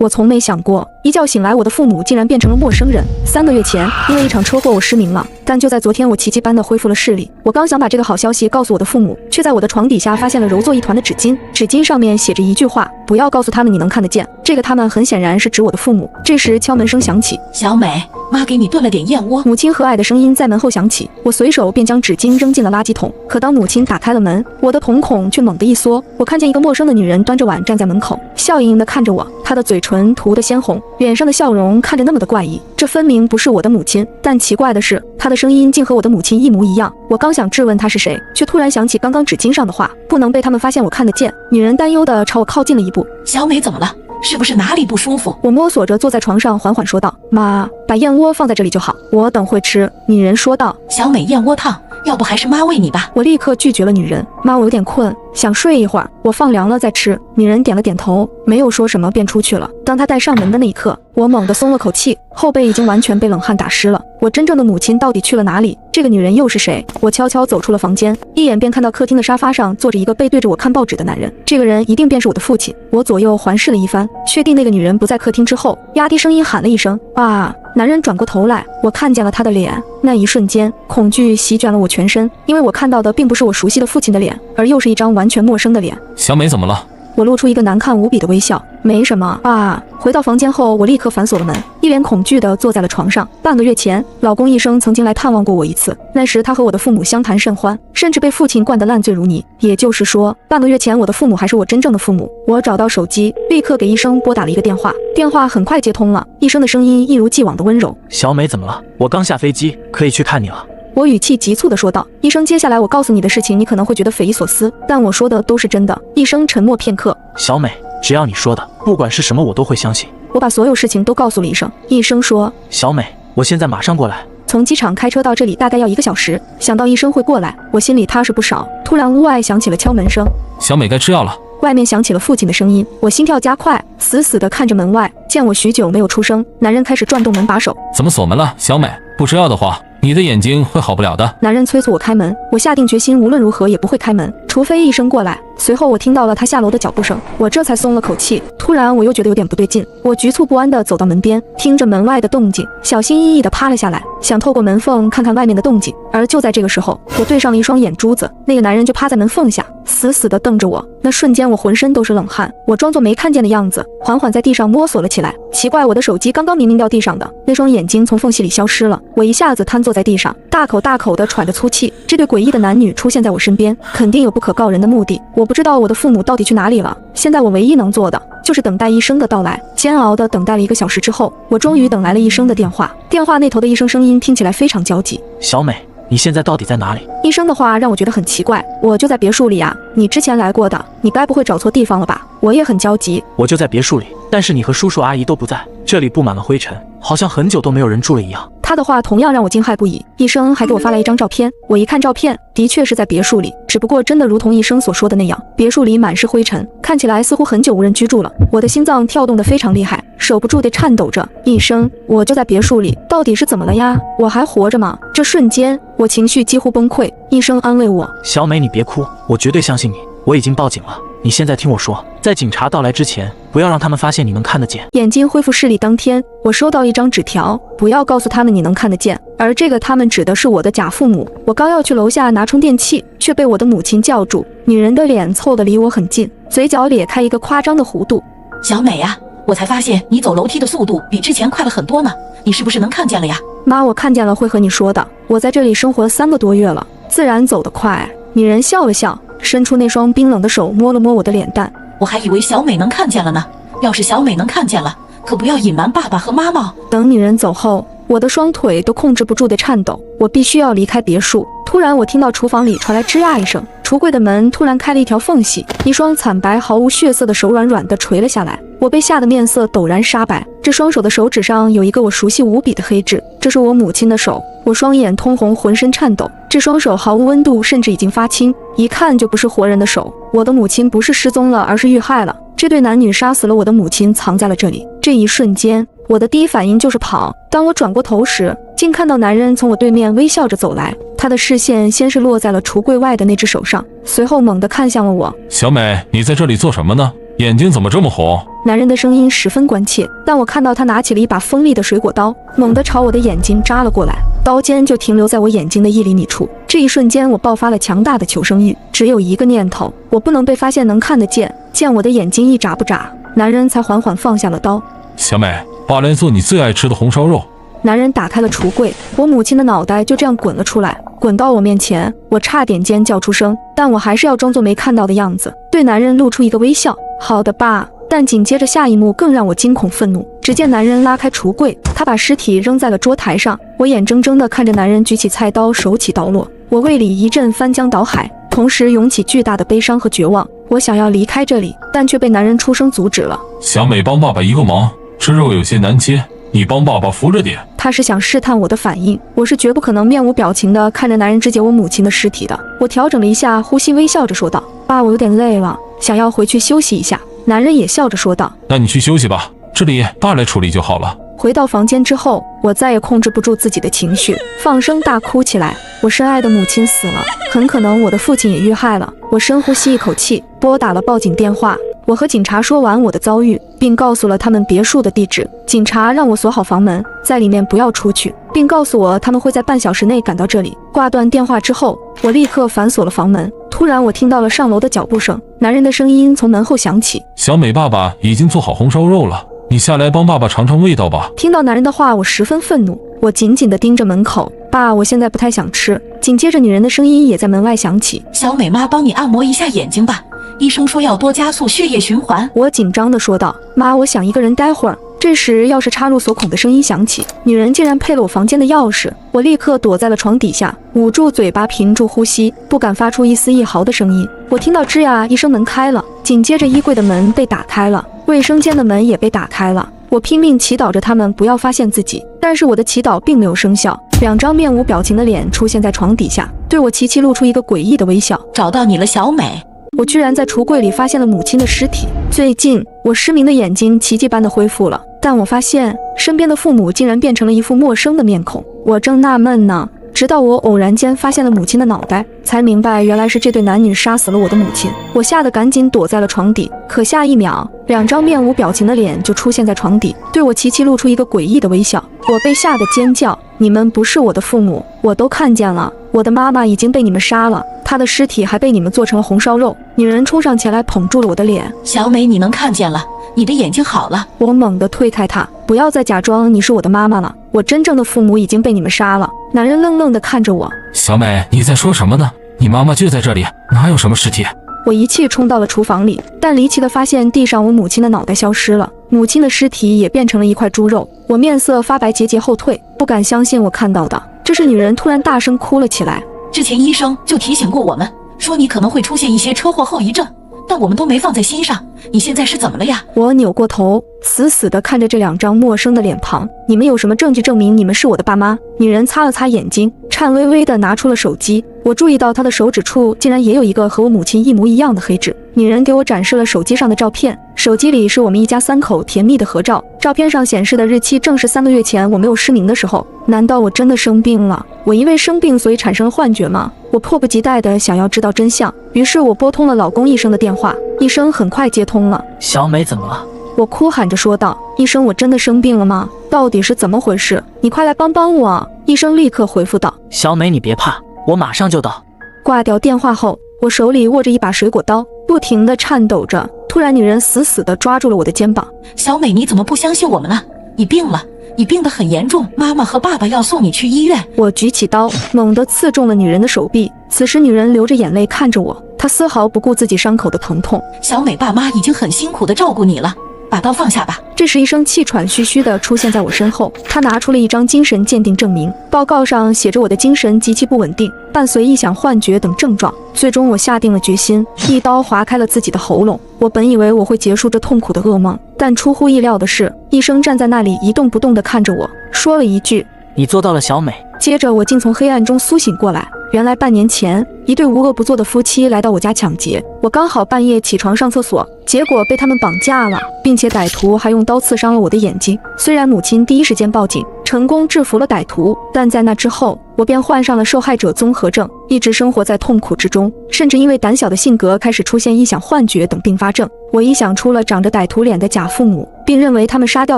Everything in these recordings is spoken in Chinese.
我从没想过，一觉醒来，我的父母竟然变成了陌生人。3个月前，因为一场车祸，我失明了，但就在昨天，我奇迹般的恢复了视力。我刚想把这个好消息告诉我的父母，却在我的床底下发现了揉作一团的纸巾，纸巾上面写着一句话：不要告诉他们你能看得见。这个他们很显然是指我的父母。这时敲门声响起，小美，妈给你炖了点燕窝。母亲和蔼的声音在门后响起，我随手便将纸巾扔进了垃圾桶。可当母亲打开了门，我的瞳孔却猛地一缩，我看见一个陌生的女人端着碗站在门口，笑盈盈地看着我，她的嘴唇涂得鲜红，脸上的笑容看着那么的怪异。这分明不是我的母亲，但奇怪的是，她的声音竟和我的母亲一模一样。我刚想质问她是谁，却突然想起刚刚纸巾上的话，不能被他们发现我看得见。女人担忧地朝我靠近了一步。小美怎么了？是不是哪里不舒服？我摸索着坐在床上，缓缓说道：妈，把燕窝放在这里就好，我等会吃。女人说道：小美，燕窝烫，要不还是妈喂你吧。我立刻拒绝了女人。妈，我有点困，想睡一会儿，我放凉了再吃。女人点了点头，没有说什么便出去了。当她带上门的那一刻，我猛地松了口气，后背已经完全被冷汗打湿了。我真正的母亲到底去了哪里？这个女人又是谁？我悄悄走出了房间，一眼便看到客厅的沙发上坐着一个背对着我看报纸的男人。这个人一定便是我的父亲。我左右环视了一番，确定那个女人不在客厅之后，压低声音喊了一声：啊！男人转过头来，我看见了他的脸。那一瞬间，恐惧席卷了我全身，因为我看到的并不是我熟悉的父亲的脸，而又是一张完全陌生的脸。小美怎么了？我露出一个难看无比的微笑，没什么啊。回到房间后，我立刻反锁了门，一脸恐惧地坐在了床上。半个月前，老公一生曾经来探望过我一次，那时他和我的父母相谈甚欢，甚至被父亲灌得烂醉如泥。也就是说，半个月前我的父母还是我真正的父母。我找到手机，立刻给医生拨打了一个电话，电话很快接通了，医生的声音一如既往的温柔。小美怎么了？我刚下飞机，可以去看你了。我语气急促地说道：医生，接下来我告诉你的事情，你可能会觉得匪夷所思，但我说的都是真的。医生沉默片刻，小美，只要你说的，不管是什么，我都会相信。我把所有事情都告诉了医生。医生说：小美，我现在马上过来。从机场开车到这里大概要1个小时，想到医生会过来，我心里踏实不少。突然屋外响起了敲门声，小美该吃药了。外面响起了父亲的声音，我心跳加快，死死地看着门外。见我许久没有出声，男人开始转动门把手。怎么锁门了？小美，不吃药的话，你的眼睛会好不了的。男人催促我开门，我下定决心无论如何也不会开门，除非医生过来。随后我听到了他下楼的脚步声，我这才松了口气。突然我又觉得有点不对劲，我局促不安地走到门边，听着门外的动静，小心翼翼地趴了下来，想透过门缝看看外面的动静。而就在这个时候，我对上了一双眼珠子，那个男人就趴在门缝下，死死地瞪着我。那瞬间我浑身都是冷汗，我装作没看见的样子，缓缓在地上摸索了起来。奇怪，我的手机刚刚明明掉地上的，那双眼睛从缝隙里消失了。我一下子瘫坐在地上，大口大口地喘着粗气。这对诡异的男女出现在我身边，肯定有不可告人的目的。我不知道我的父母到底去哪里了，现在我唯一能做的就是等待医生的到来。煎熬地等待了1个小时之后，我终于等来了医生的电话。电话那头的医生声音听起来非常焦急：小美，你现在到底在哪里？医生的话让我觉得很奇怪，我就在别墅里啊，你之前来过的，你该不会找错地方了吧？我也很焦急。我就在别墅里，但是你和叔叔阿姨都不在，这里布满了灰尘，好像很久都没有人住了一样。他的话同样让我惊骇不已，医生还给我发来一张照片，我一看照片，的确是在别墅里，只不过真的如同医生所说的那样，别墅里满是灰尘，看起来似乎很久无人居住了。我的心脏跳动得非常厉害，守不住地颤抖着。医生，我就在别墅里，到底是怎么了呀？我还活着吗？这瞬间，我情绪几乎崩溃。医生安慰我：小美，你别哭，我绝对相信你，我已经报警了。你现在听我说，在警察到来之前，不要让他们发现你能看得见。眼睛恢复视力当天，我收到一张纸条，不要告诉他们你能看得见，而这个他们指的是我的假父母。我刚要去楼下拿充电器，却被我的母亲叫住。女人的脸凑得离我很近，嘴角咧开一个夸张的弧度。小美呀，我才发现你走楼梯的速度比之前快了很多呢，你是不是能看见了呀？妈，我看见了，会和你说的。我在这里生活了3个多月了，自然走得快。女人笑了笑，伸出那双冰冷的手摸了摸我的脸蛋。我还以为小美能看见了呢，要是小美能看见了，可不要隐瞒爸爸和妈妈。等女人走后，我的双腿都控制不住的颤抖，我必须要离开别墅。突然我听到厨房里传来吱呀一声，橱柜的门突然开了一条缝隙，一双惨白毫无血色的手软软地垂了下来。我被吓得面色陡然煞白，这双手的手指上有一个我熟悉无比的黑痣，这是我母亲的手。我双眼通红，浑身颤抖，这双手毫无温度，甚至已经发青，一看就不是活人的手。我的母亲不是失踪了，而是遇害了。这对男女杀死了我的母亲，藏在了这里。这一瞬间，我的第一反应就是跑。当我转过头时，竟看到男人从我对面微笑着走来，他的视线先是落在了橱柜外的那只手上，随后猛地看向了我。小美，你在这里做什么呢？眼睛怎么这么红？男人的声音十分关切，但我看到他拿起了一把锋利的水果刀，猛地朝我的眼睛扎了过来，刀尖就停留在我眼睛的1厘米处。这一瞬间，我爆发了强大的求生欲，只有一个念头，我不能被发现能看得见，见我的眼睛一眨不眨。男人才缓缓放下了刀。小美，爸来做你最爱吃的红烧肉。男人打开了橱柜，我母亲的脑袋就这样滚了出来，滚到我面前，我差点尖叫出声，但我还是要装作没看到的样子，对男人露出一个微笑。好的，爸。但紧接着下一幕更让我惊恐愤怒，只见男人拉开橱柜，他把尸体扔在了桌台上，我眼睁睁地看着男人举起菜刀，手起刀落，我胃里一阵翻江倒海，同时涌起巨大的悲伤和绝望。我想要离开这里，但却被男人出声阻止了。小美，帮爸爸一个忙，这肉有些难切，你帮爸爸扶着点。他是想试探我的反应，我是绝不可能面无表情地看着男人肢解我母亲的尸体的。我调整了一下呼吸，微笑着说道：爸，我有点累了，想要回去休息一下。男人也笑着说道：那你去休息吧，这里爸来处理就好了。回到房间之后，我再也控制不住自己的情绪，放声大哭起来。我深爱的母亲死了，很可能我的父亲也遇害了。我深呼吸一口气，拨打了报警电话。我和警察说完我的遭遇，并告诉了他们别墅的地址。警察让我锁好房门，在里面不要出去，并告诉我他们会在半小时内赶到这里。挂断电话之后，我立刻反锁了房门。突然，我听到了上楼的脚步声，男人的声音从门后响起：小美，爸爸已经做好红烧肉了，你下来帮爸爸尝尝味道吧。听到男人的话，我十分愤怒，我紧紧地盯着门口。爸，我现在不太想吃。紧接着，女人的声音也在门外响起：小美妈，帮你按摩一下眼睛吧，医生说要多加速血液循环。我紧张地说道：妈，我想一个人待会儿。这时，钥匙插入锁孔的声音响起，女人竟然配了我房间的钥匙。我立刻躲在了床底下，捂住嘴巴，屏住呼吸，不敢发出一丝一毫的声音。我听到吱呀一声，门开了，紧接着衣柜的门被打开了，卫生间的门也被打开了。我拼命祈祷着他们不要发现自己，但是我的祈祷并没有生效。2张面无表情的脸出现在床底下，对我齐齐露出一个诡异的微笑。找到你了，小美。我居然在橱柜里发现了母亲的尸体。最近，我失明的眼睛奇迹般的恢复了，但我发现身边的父母竟然变成了一副陌生的面孔。我正纳闷呢，直到我偶然间发现了母亲的脑袋，才明白原来是这对男女杀死了我的母亲。我吓得赶紧躲在了床底，可下一秒，2张面无表情的脸就出现在床底，对我齐齐露出一个诡异的微笑。我被吓得尖叫：你们不是我的父母，我都看见了，我的妈妈已经被你们杀了，她的尸体还被你们做成了红烧肉。女人冲上前来捧住了我的脸：小美，你能看见了，你的眼睛好了。我猛地推开她：不要再假装你是我的妈妈了，我真正的父母已经被你们杀了。男人愣愣地看着我：小美，你在说什么呢？你妈妈就在这里，哪有什么尸体？我一气冲到了厨房里，但离奇地发现地上我母亲的脑袋消失了，母亲的尸体也变成了一块猪肉。我面色发白，节节后退，不敢相信我看到的。这时，女人突然大声哭了起来：之前医生就提醒过我们，说你可能会出现一些车祸后遗症，但我们都没放在心上。你现在是怎么了呀？我扭过头，死死地看着这2张陌生的脸庞。你们有什么证据证明你们是我的爸妈？女人擦了擦眼睛，颤巍巍地拿出了手机。我注意到她的手指处竟然也有一个和我母亲一模一样的黑痣。女人给我展示了手机上的照片，手机里是我们一家3口甜蜜的合照，照片上显示的日期正是3个月前我没有失明的时候。难道我真的生病了？我因为生病所以产生了幻觉吗？我迫不及待地想要知道真相，于是我拨通了老公医生的电话。医生很快接通了。小美怎么了？我哭喊着说道：医生，我真的生病了吗？到底是怎么回事？你快来帮帮我！医生立刻回复道：小美，你别怕，我马上就到。挂掉电话后，我手里握着一把水果刀，不停地颤抖着。突然，女人死死地抓住了我的肩膀：小美，你怎么不相信我们了？你病了，你病得很严重，妈妈和爸爸要送你去医院。我举起刀，猛地刺中了女人的手臂。此时，女人流着眼泪看着我，她丝毫不顾自己伤口的疼痛。小美，爸妈已经很辛苦地照顾你了，把刀放下吧。这时，医生气喘吁吁地出现在我身后，他拿出了一张精神鉴定证明，报告上写着我的精神极其不稳定，伴随臆想、幻觉等症状。最终，我下定了决心，一刀划开了自己的喉咙。我本以为我会结束这痛苦的噩梦，但出乎意料的是，医生站在那里一动不动地看着我，说了一句：你做到了，小美。接着我竟从黑暗中苏醒过来，原来半年前，一对无恶不作的夫妻来到我家抢劫，我刚好半夜起床上厕所，结果被他们绑架了，并且歹徒还用刀刺伤了我的眼睛。虽然母亲第一时间报警，成功制服了歹徒，但在那之后，我便患上了受害者综合症，一直生活在痛苦之中，甚至因为胆小的性格开始出现臆想幻觉等并发症。我臆想出了长着歹徒脸的假父母，并认为他们杀掉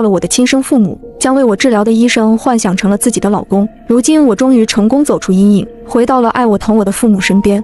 了我的亲生父母，将为我治疗的医生幻想成了自己的老公。如今我终于成功走出阴影，回到了爱我疼我的父母身边。